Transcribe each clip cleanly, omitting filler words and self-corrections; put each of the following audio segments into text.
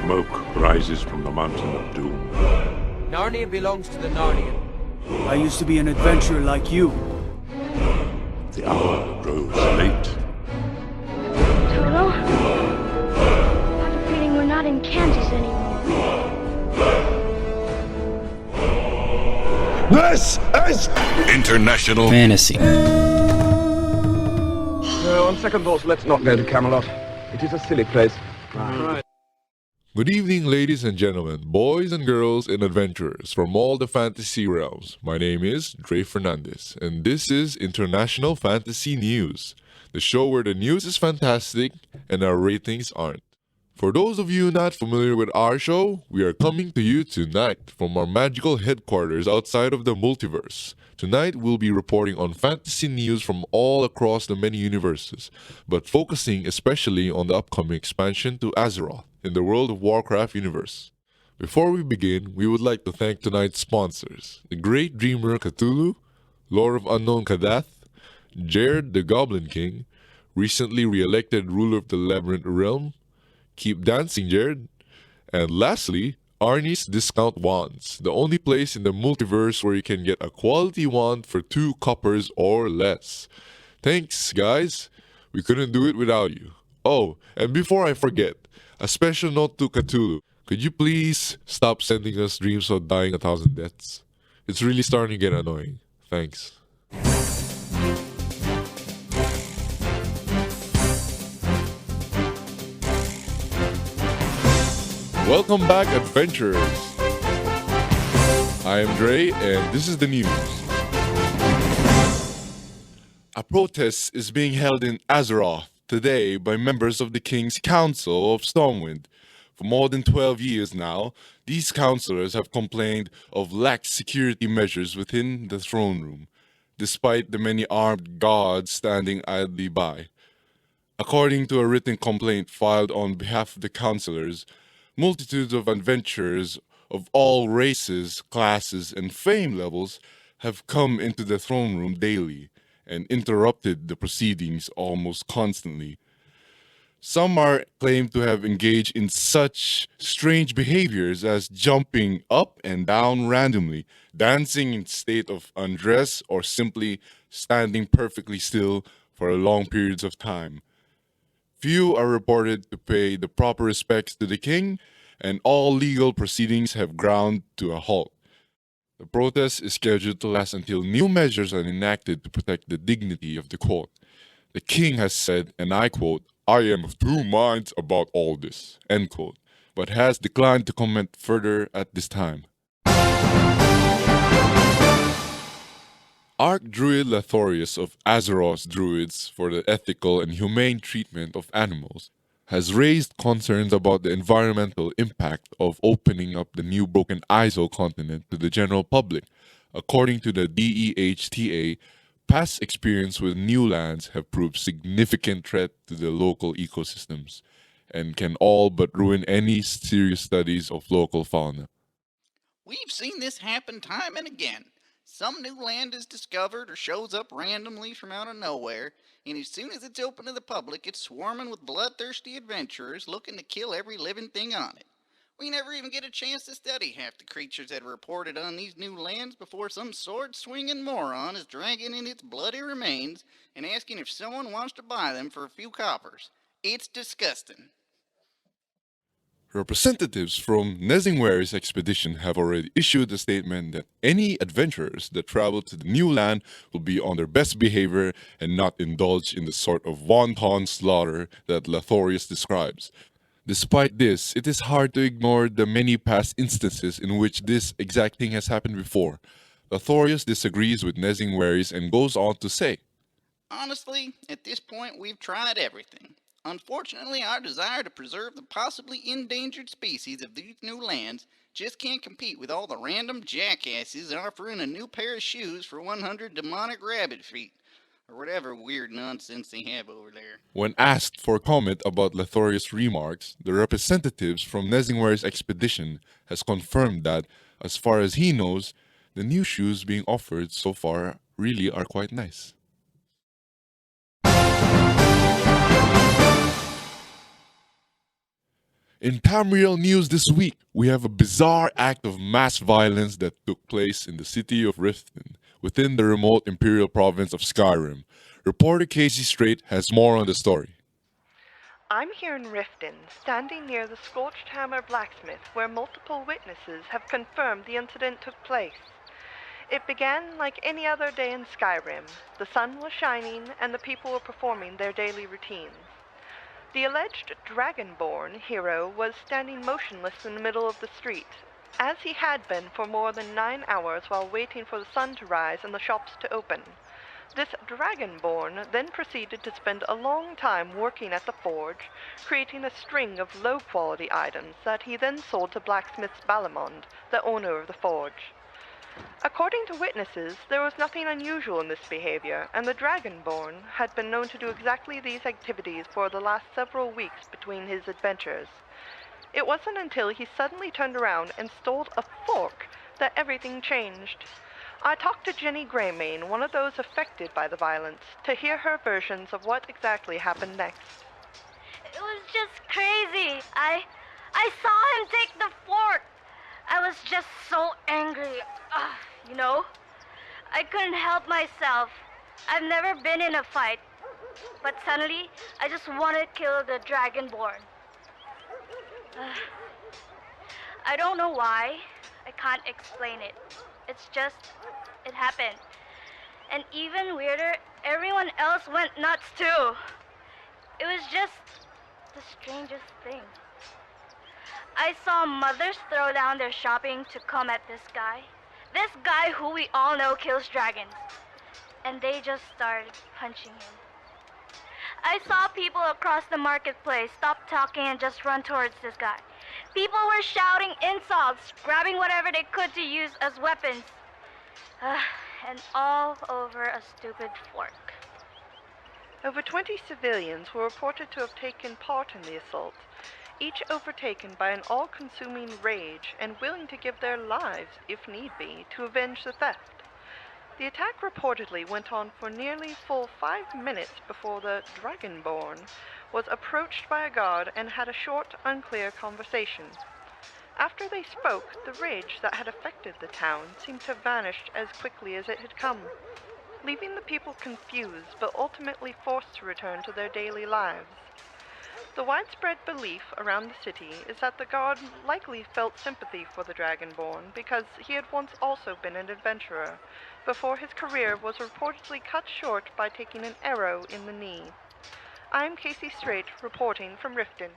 Smoke rises from the mountain of doom. Narnia belongs to the Narnian. I used to be an adventurer like you. The hour grows late. Toto? I have a feeling we're not in Kansas anymore. This is International Fantasy. On second thoughts, let's not go to Camelot. It is a silly place. Right. Good evening, ladies and gentlemen, boys and girls, and adventurers from all the fantasy realms. My name is Dreii Fernandez, and this is International Fantasy News, the show where the news is fantastic and our ratings aren't. For those of you not familiar with our show, we are coming to you tonight from our magical headquarters outside of the multiverse. Tonight, we'll be reporting on fantasy news from all across the many universes, but focusing especially on the upcoming expansion to Azeroth in the World of Warcraft universe. Before we begin, we would like to thank tonight's sponsors, the Great Dreamer Cthulhu, Lord of Unknown Kadath, Jared the Goblin King, recently re-elected ruler of the Labyrinth Realm, Keep Dancing Jared, and lastly, Arnie's Discount Wands, the only place in the multiverse where you can get a quality wand for 2 coppers or less. Thanks, guys. We couldn't do it without you. Oh, and before I forget, a special note to Cthulhu. Could you please stop sending us dreams of dying 1,000 deaths? It's really starting to get annoying. Thanks. Welcome back, adventurers. I am Dreii, and this is the news. A protest is being held in Azeroth today by members of the King's Council of Stormwind. For more than 12 years now, these councillors have complained of lax security measures within the throne room, despite the many armed guards standing idly by. According to a written complaint filed on behalf of the councillors, multitudes of adventurers of all races, classes, and fame levels have come into the throne room daily and interrupted the proceedings almost constantly. Some are claimed to have engaged in such strange behaviors as jumping up and down randomly, dancing in state of undress, or simply standing perfectly still for long periods of time. Few are reported to pay the proper respects to the king, and all legal proceedings have ground to a halt. The protest is scheduled to last until new measures are enacted to protect the dignity of the court. The king has said, and I quote, "I am of 2 minds about all this," end quote, but has declined to comment further at this time. Archdruid Lathorius of Azeroth's Druids for the ethical and humane treatment of animals has raised concerns about the environmental impact of opening up the new Broken Iso continent to the general public. According to the DEHTA, past experience with new lands have proved significant threat to the local ecosystems and can all but ruin any serious studies of local fauna. We've seen this happen time and again. Some new land is discovered or shows up randomly from out of nowhere, and as soon as it's open to the public, it's swarming with bloodthirsty adventurers looking to kill every living thing on it. We never even get a chance to study half the creatures that are reported on these new lands before some sword-swinging moron is dragging in its bloody remains and asking if someone wants to buy them for a few coppers. It's disgusting. Representatives from Nezingwary's expedition have already issued a statement that any adventurers that travel to the new land will be on their best behavior and not indulge in the sort of wanton slaughter that Lathorius describes. Despite this, it is hard to ignore the many past instances in which this exact thing has happened before. Lathorius disagrees with Nezingwary's and goes on to say, "Honestly, at this point we've tried everything. Unfortunately, our desire to preserve the possibly endangered species of these new lands just can't compete with all the random jackasses offering a new pair of shoes for 100 demonic rabbit feet, or whatever weird nonsense they have over there." When asked for comment about Lathorius' remarks, the representatives from Nezingwary's expedition has confirmed that, as far as he knows, the new shoes being offered so far really are quite nice. In Tamriel news this week, we have a bizarre act of mass violence that took place in the city of Riften, within the remote imperial province of Skyrim. Reporter Casey Strait has more on the story. I'm here in Riften, standing near the Scorched Hammer blacksmith, where multiple witnesses have confirmed the incident took place. It began like any other day in Skyrim. The sun was shining, and the people were performing their daily routines. The alleged Dragonborn hero was standing motionless in the middle of the street, as he had been for more than 9 hours while waiting for the sun to rise and the shops to open. This Dragonborn then proceeded to spend a long time working at the forge, creating a string of low-quality items that he then sold to blacksmith Balamond, the owner of the forge. According to witnesses, there was nothing unusual in this behavior, and the Dragonborn had been known to do exactly these activities for the last several weeks between his adventures. It wasn't until he suddenly turned around and stole a fork that everything changed. I talked to Jenny Greymane, one of those affected by the violence, to hear her versions of what exactly happened next. It was just crazy. I saw him take the fork. I was just so angry. You know? I couldn't help myself. I've never been in a fight. But suddenly, I just wanted to kill the Dragonborn. I don't know why. I can't explain it. It's just, it happened. And even weirder, everyone else went nuts too. It was just the strangest thing. I saw mothers throw down their shopping to come at this guy. This guy who we all know kills dragons. And they just started punching him. I saw people across the marketplace stop talking and just run towards this guy. People were shouting insults, grabbing whatever they could to use as weapons. And all over a stupid fork. Over 20 civilians were reported to have taken part in the assault, each overtaken by an all-consuming rage and willing to give their lives, if need be, to avenge the theft. The attack reportedly went on for nearly full 5 minutes before the Dragonborn was approached by a guard and had a short, unclear conversation. After they spoke, the rage that had affected the town seemed to have vanished as quickly as it had come, leaving the people confused but ultimately forced to return to their daily lives. The widespread belief around the city is that the guard likely felt sympathy for the Dragonborn because he had once also been an adventurer, before his career was reportedly cut short by taking an arrow in the knee. I'm Casey Strait, reporting from Riften.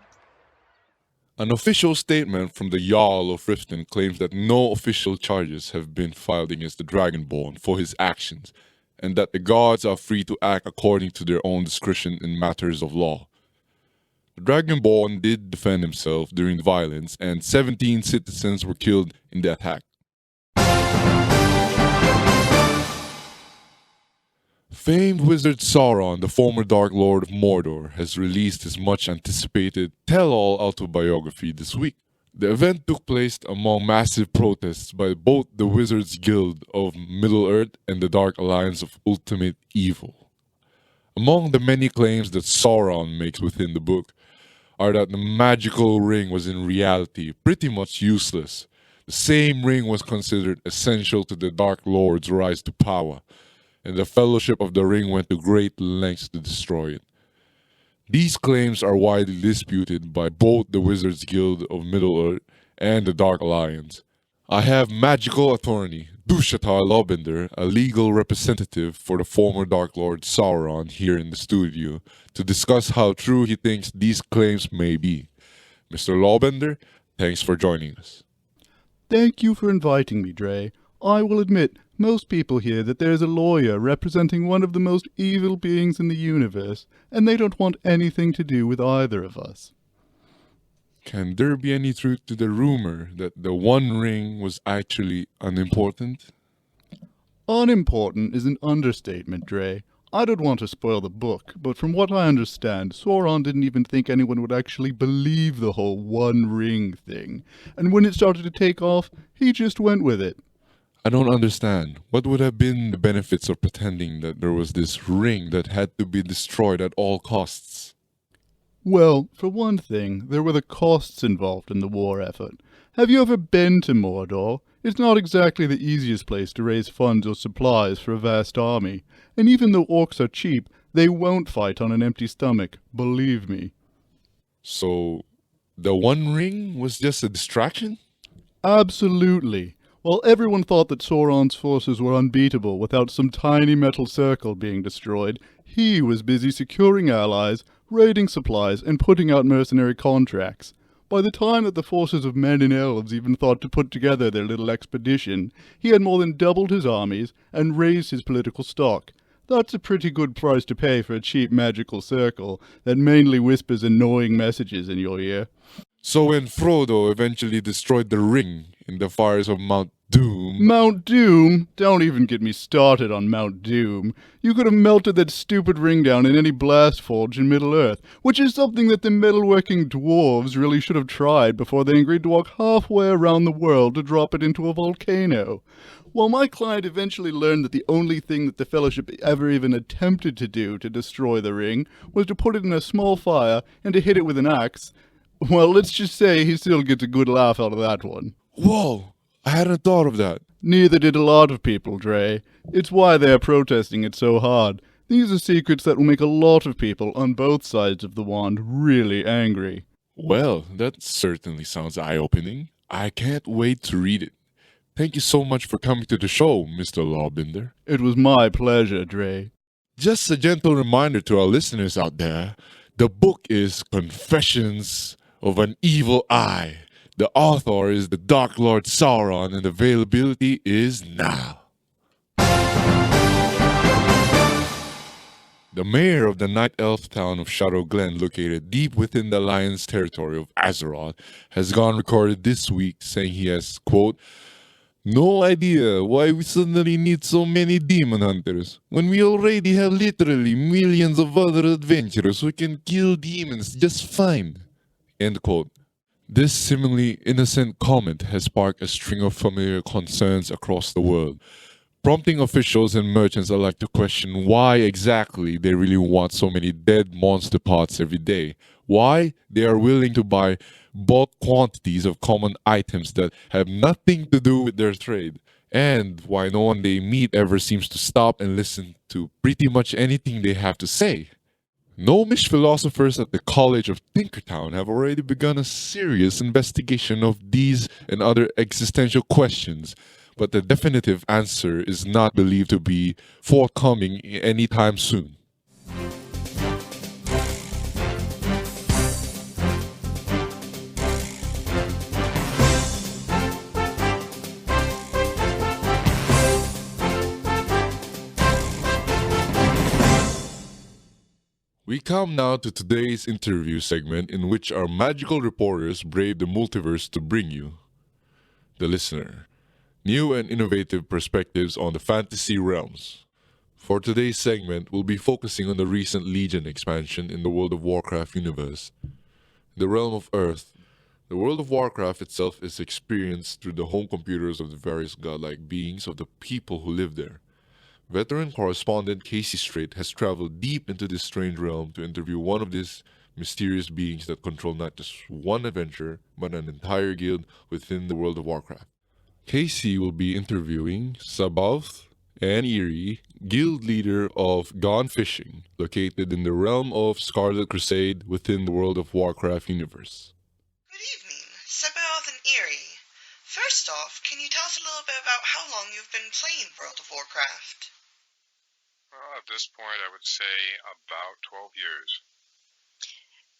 An official statement from the Jarl of Riften claims that no official charges have been filed against the Dragonborn for his actions, and that the gods are free to act according to their own discretion in matters of law. The Dragonborn did defend himself during the violence, and 17 citizens were killed in the attack. Famed wizard Sauron, the former Dark Lord of Mordor, has released his much-anticipated tell-all autobiography this week. The event took place among massive protests by both the Wizards Guild of Middle-earth and the Dark Alliance of Ultimate Evil. Among the many claims that Sauron makes within the book are that the magical ring was in reality pretty much useless. The same ring was considered essential to the Dark Lord's rise to power, and the Fellowship of the Ring went to great lengths to destroy it. These claims are widely disputed by both the Wizards Guild of Middle-earth and the Dark Alliance. I have magical attorney Dushatar Lobender, a legal representative for the former Dark Lord Sauron, here in the studio to discuss how true he thinks these claims may be. Mr. Lobender, thanks for joining us. Thank you for inviting me, Dreii. I will admit, most people hear that there is a lawyer representing one of the most evil beings in the universe, and they don't want anything to do with either of us. Can there be any truth to the rumor that the One Ring was actually unimportant? Unimportant is an understatement, Dreii. I don't want to spoil the book, but from what I understand, Sauron didn't even think anyone would actually believe the whole One Ring thing, and when it started to take off, he just went with it. I don't understand. What would have been the benefits of pretending that there was this ring that had to be destroyed at all costs? Well, for one thing, there were the costs involved in the war effort. Have you ever been to Mordor? It's not exactly the easiest place to raise funds or supplies for a vast army. And even though orcs are cheap, they won't fight on an empty stomach, believe me. So, the One Ring was just a distraction? Absolutely. While everyone thought that Sauron's forces were unbeatable without some tiny metal circle being destroyed, he was busy securing allies, raiding supplies, and putting out mercenary contracts. By the time that the forces of men and elves even thought to put together their little expedition, he had more than doubled his armies and raised his political stock. That's a pretty good price to pay for a cheap magical circle that mainly whispers annoying messages in your ear. So when Frodo eventually destroyed the ring in the fires of Mount Doom... Mount Doom? Don't even get me started on Mount Doom. You could have melted that stupid ring down in any blast forge in Middle-earth, which is something that the metalworking dwarves really should have tried before they agreed to walk halfway around the world to drop it into a volcano. While my client eventually learned that the only thing that the Fellowship ever even attempted to do to destroy the ring was to put it in a small fire and to hit it with an axe, well, let's just say he still gets a good laugh out of that one. Whoa! I hadn't thought of that. Neither did a lot of people, Dreii. It's why they are protesting it so hard. These are secrets that will make a lot of people on both sides of the wand really angry. Well, that certainly sounds eye-opening. I can't wait to read it. Thank you so much for coming to the show, Mr. Lawbinder. It was my pleasure, Dreii. Just a gentle reminder to our listeners out there, the book is Confessions of an Evil Eye. The author is the Dark Lord Sauron, and availability is now. The mayor of the night elf town of Shadow Glen, located deep within the lion's territory of Azeroth, has gone recorded this week saying he has, quote, "No idea why we suddenly need so many demon hunters, when we already have literally millions of other adventurers who can kill demons just fine." End quote. This seemingly innocent comment has sparked a string of familiar concerns across the world, prompting officials and merchants alike to question why exactly they really want so many dead monster parts every day, why they are willing to buy bulk quantities of common items that have nothing to do with their trade, and why no one they meet ever seems to stop and listen to pretty much anything they have to say. Gnomish philosophers at the College of Tinkertown have already begun a serious investigation of these and other existential questions, but the definitive answer is not believed to be forthcoming anytime soon. We come now to today's interview segment, in which our magical reporters brave the multiverse to bring you, the listener, new and innovative perspectives on the fantasy realms. For today's segment, we'll be focusing on the recent Legion expansion in the World of Warcraft universe. The realm of Earth. The World of Warcraft itself is experienced through the home computers of the various godlike beings of the people who live there. Veteran correspondent Casey Strait has traveled deep into this strange realm to interview one of these mysterious beings that control not just one adventurer, but an entire guild within the World of Warcraft. Casey will be interviewing Sabaoth and Eerie, guild leader of Gone Fishing, located in the realm of Scarlet Crusade within the World of Warcraft universe. Good evening, Sabaoth and Eerie. First off, can you tell us a little bit about how long you've been playing World of Warcraft? Well, at this point, I would say about 12 years.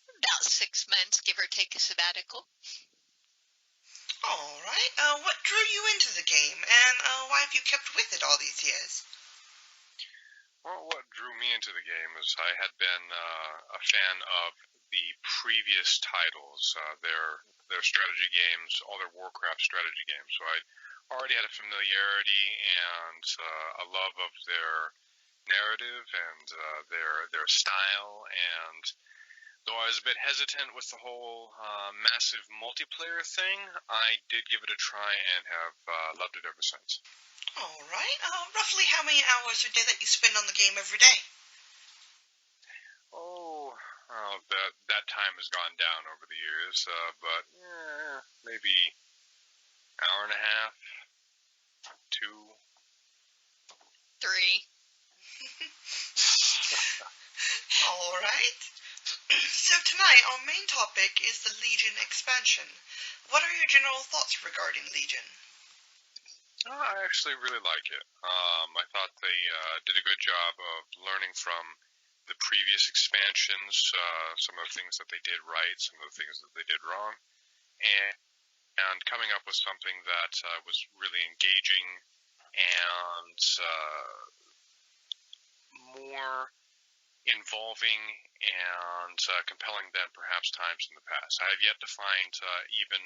About 6 months, give or take a sabbatical. All right. What drew you into the game, and why have you kept with it all these years? Well, what drew me into the game is I had been a fan of the previous titles, their strategy games, all their Warcraft strategy games. So I already had a familiarity and a love of their narrative and their style, and though I was a bit hesitant with the whole massive multiplayer thing, I did give it a try and have loved it ever since. All right. Roughly how many hours a day that you spend on the game every day? Oh, that time has gone down over the years, but maybe hour and a half, 2. 3. All right. So tonight, our main topic is the Legion expansion. What are your general thoughts regarding Legion? I actually really like it. I thought they did a good job of learning from the previous expansions, some of the things that they did right, some of the things that they did wrong, and coming up with something that was really engaging and more involving and compelling than perhaps times in the past. I have yet to find even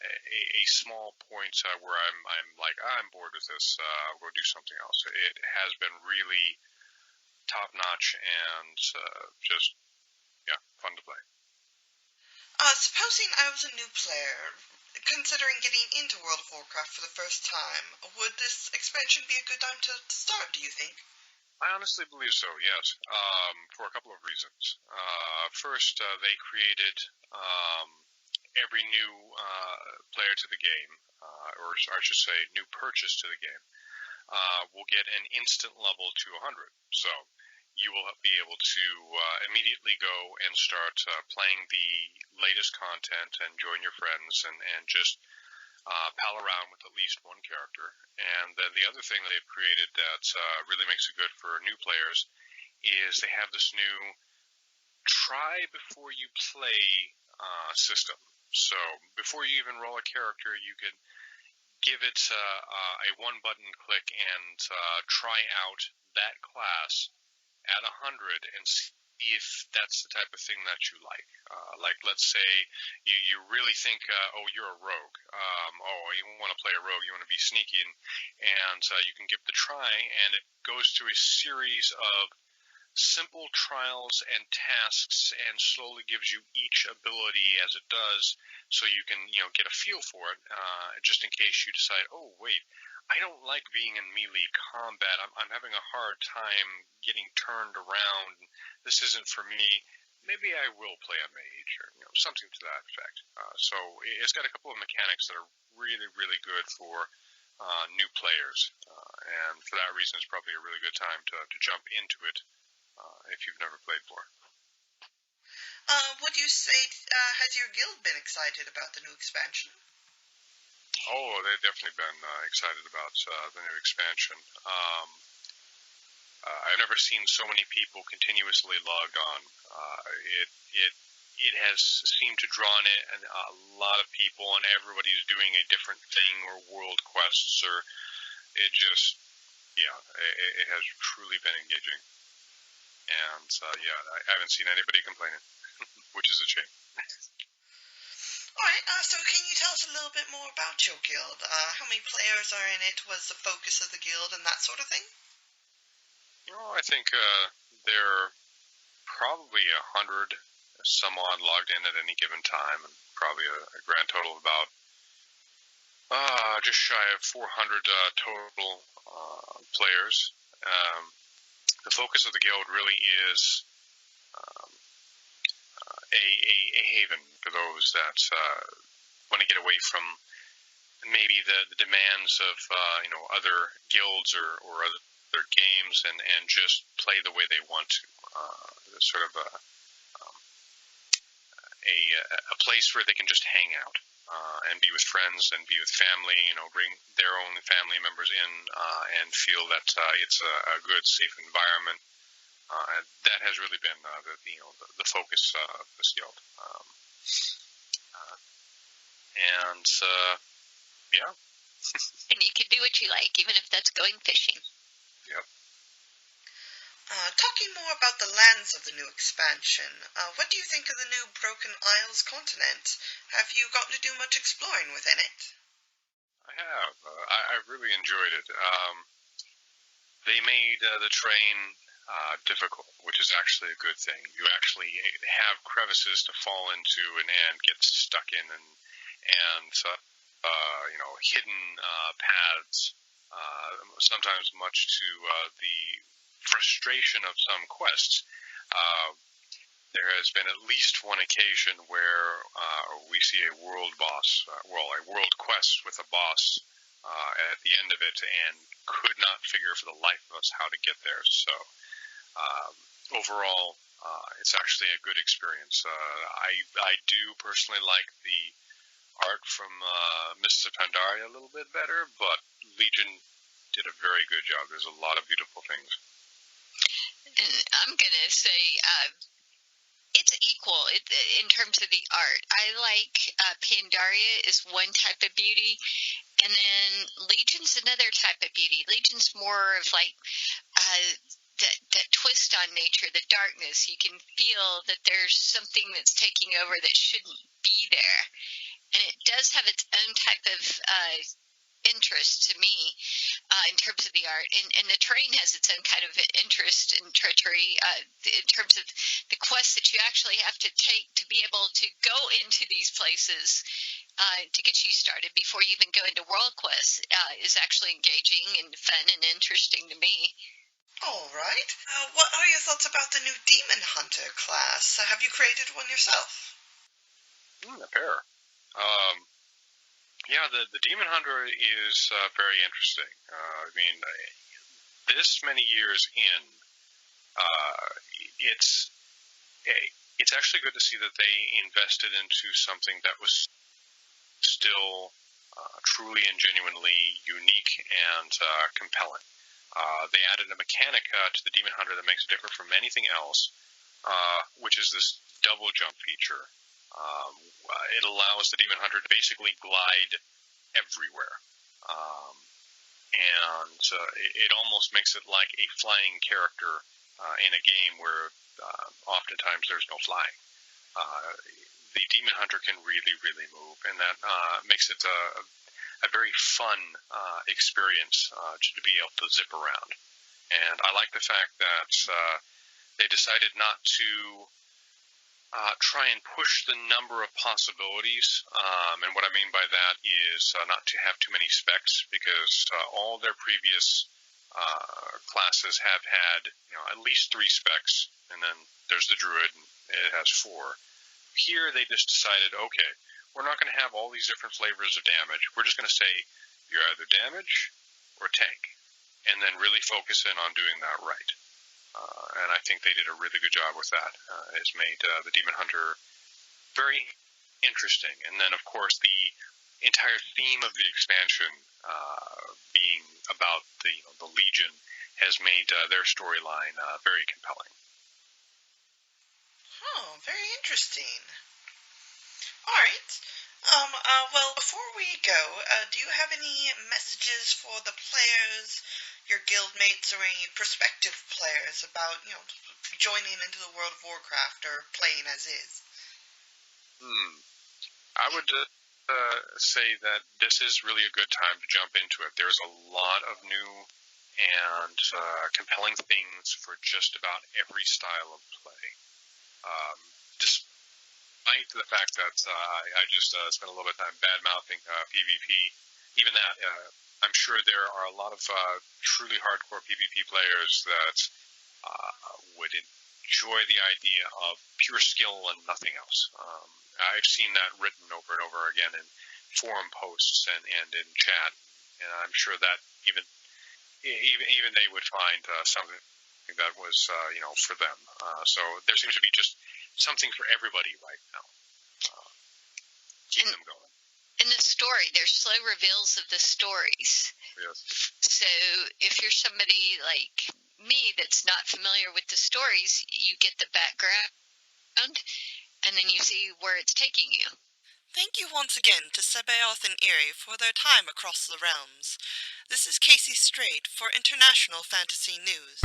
a small point where I'm like, I'm bored with this. I'll go do something else. It has been really top notch and just fun to play. Supposing I was a new player, considering getting into World of Warcraft for the first time, would this expansion be a good time to start, do you think? I honestly believe so, yes, for a couple of reasons. First, they created every new player to the game, or I should say new purchase to the game, will get an instant level to 100. So you will be able to immediately go and start playing the latest content and join your friends and just pal around with at least one character. And then the other thing they've created that really makes it good for new players is they have this new try before you play system. So before you even roll a character, you can give it a one button click and try out that class at 100 and see if that's the type of thing that you like. Like, let's say you really think, oh, you're a rogue. You want to play a rogue, you want to be sneaky, and you can give the try, and it goes through a series of simple trials and tasks and slowly gives you each ability as it does, so you can get a feel for it, just in case you decide, oh wait, I don't like being in melee combat, I'm having a hard time getting turned around, this isn't for me, maybe I will play a mage, or something to that effect. So it's got a couple of mechanics that are really, really good for new players, and for that reason it's probably a really good time to jump into it if you've never played before. Would you say, has your guild been excited about the new expansion? Oh, they've definitely been excited about the new expansion. I've never seen so many people continuously logged on. It has seemed to draw in a lot of people, and everybody's doing a different thing or world quests, or it just, it has truly been engaging. And I haven't seen anybody complaining, which is a shame. Alright, so can you tell us a little bit more about your guild? How many players are in it? Was the focus of the guild and that sort of thing? Oh, I think there are probably 100 some odd logged in at any given time, and probably a grand total of about just shy of 400 total players. The focus of the guild really is a haven for those that want to get away from maybe the demands of other guilds or other games and just play the way they want to. Sort of a place where they can just hang out and be with friends and be with family. Bring their own family members in and feel that it's a good, safe environment. And that has really been the focus of this guild. And you can do what you like, even if that's going fishing. Yep. Talking more about the lands of the new expansion, what do you think of the new Broken Isles continent? Have you gotten to do much exploring within it? I have. I've really enjoyed it. They made the terrain difficult, which is actually a good thing. You actually have crevices to fall into and get stuck in, and hidden paths. Sometimes much to the frustration of some quests. there has been at least one occasion where we see a world boss, a world quest with a boss at the end of it, and could not figure for the life of us how to get there. So overall, it's actually a good experience. I do personally like the art from Mists of Pandaria a little bit better, but Legion did a very good job. There's a lot of beautiful things. And I'm going to say it's equal in terms of the art. I like Pandaria is one type of beauty, and then Legion's another type of beauty. Legion's more of like that twist on nature, the darkness. You can feel that there's something that's taking over that shouldn't be there. And it does have its own type of interest to me in terms of the art. And the terrain has its own kind of interest in treachery in terms of the quests that you actually have to take to be able to go into these places to get you started before you even go into world quests is actually engaging and fun and interesting to me. All right. What are your thoughts about the new Demon Hunter class? Have you created one yourself? A pair. Yeah, the Demon Hunter is very interesting. I mean, this many years in, it's actually good to see that they invested into something that was still truly and genuinely unique and compelling. They added a mechanic to the Demon Hunter that makes it different from anything else, which is this double jump feature. It allows the Demon Hunter to basically glide everywhere. And it almost makes it like a flying character in a game where oftentimes there's no flying. The Demon Hunter can really, really move, and that makes it a very fun experience to be able to zip around. And I like the fact that they decided not to try and push the number of possibilities, and what I mean by that is not to have too many specs, because all their previous classes have had at least 3 specs, and then there's the Druid, and it has 4. Here they just decided, okay, we're not going to have all these different flavors of damage. We're just going to say you're either damage or tank, and then really focus in on doing that right. And I think they did a really good job with that. It's made the Demon Hunter very interesting. And then, of course, the entire theme of the expansion being about the Legion has made their storyline very compelling. Oh, very interesting. All right. Well, before we go, do you have any messages for the players, your guildmates, or any prospective players about, joining into the World of Warcraft or playing as is? I would say that this is really a good time to jump into it. There's a lot of new and compelling things for just about every style of play. Despite the fact that I just spent a little bit of time bad-mouthing PvP, even that, I'm sure there are a lot of truly hardcore PvP players that would enjoy the idea of pure skill and nothing else. I've seen that written over and over again in forum posts and in chat, and I'm sure that even they would find something that was for them. So there seems to be just something for everybody right now. Keep them going. In the story, there's slow reveals of the stories. Yes. So if you're somebody like me that's not familiar with the stories, you get the background, and then you see where it's taking you. Thank you once again to Sebaoth and Eerie for their time across the realms. This is Casey Strait for International Fantasy News.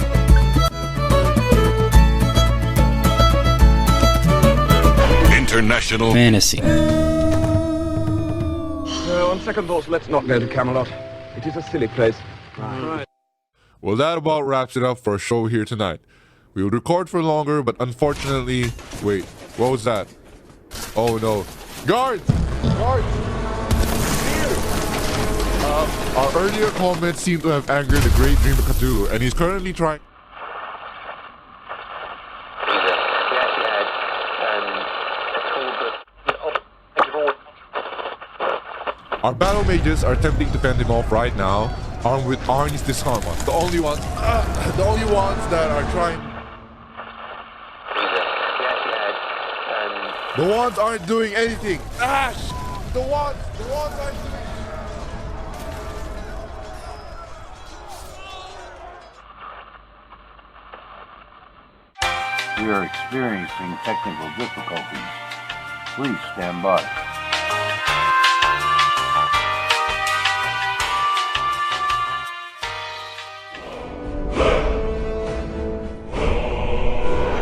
International Fantasy. On second thoughts, let's not go to Camelot. It is a silly place. Well, that about wraps it up for our show here tonight. We would record for longer, but unfortunately... Wait, what was that? Oh no. Guards! Guards! Here! Our earlier comments seem to have angered the great Dreamer Cthulhu, and he's currently trying... He's a Our battle mages are attempting to fend him off right now, armed with Arnie's disarmor. The only ones that are trying. The ones aren't doing anything. Ash! The ones aren't doing. We are experiencing technical difficulties. Please stand by.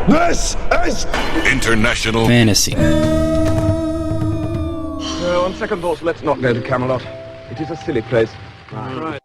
This is International Fantasy. On second thoughts, let's not go to Camelot. It is a silly place. Right.